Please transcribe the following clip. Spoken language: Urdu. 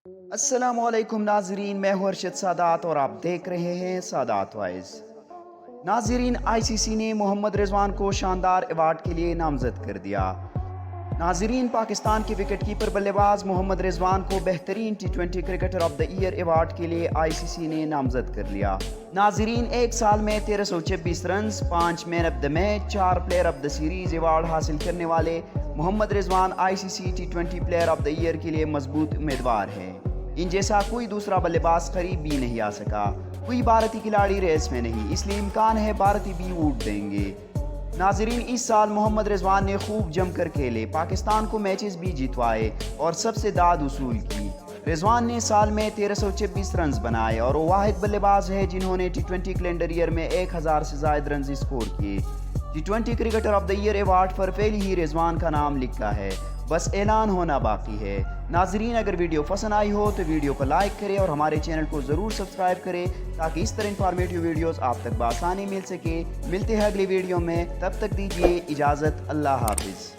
السلام علیکم ناظرین، میں ہوں ارشد سادات اور آپ دیکھ رہے ہیں سادات وائز۔ ناظرین، آئی سی سی نے محمد رضوان کو شاندار ایوارڈ کے لیے نامزد کر دیا۔ ناظرین، پاکستان کے وکٹ کیپر بلے باز محمد رضوان کو بہترین T20 cricketer of the year award کے لیے آئی سی سی نے نامزد کر لیا۔ ناظرین، ایک سال میں 1326 runs, 5 man of the match, 4 player of the series award حاصل کرنے والے Muhammad Rizwan I C C T20 player of the year کے لیے مضبوط امیدوار ہیں۔ ان جیسا کوئی دوسرا بلے باز قریب بھی نہیں آ سکا۔ کوئی بھارتی کھلاڑی ریس میں نہیں، اس لیے امکان ہے بھارتی بھی ووٹ دیں گے۔ ناظرین، اس سال محمد رضوان نے خوب جم کر کھیلے، پاکستان کو میچز بھی جیتوائے اور سب سے داد وصول کی۔ رضوان نے سال میں 1326 رنز بنائے اور وہ واحد بلے باز ہے جنہوں نے T20 کیلنڈر ایئر میں 1000 سے زائد رنز اسکور کیے۔ T20 cricketer of the year award پر پہلی ہی رضوان کا نام لکھا ہے، بس اعلان ہونا باقی ہے۔ ناظرین، اگر ویڈیو پسند آئی ہو تو ویڈیو کو لائک کریں اور ہمارے چینل کو ضرور سبسکرائب کریں تاکہ اس طرح انفارمیٹیو ویڈیوز آپ تک بآسانی مل سکے۔ ملتے ہیں اگلی ویڈیو میں، تب تک دیجیے اجازت، اللہ حافظ۔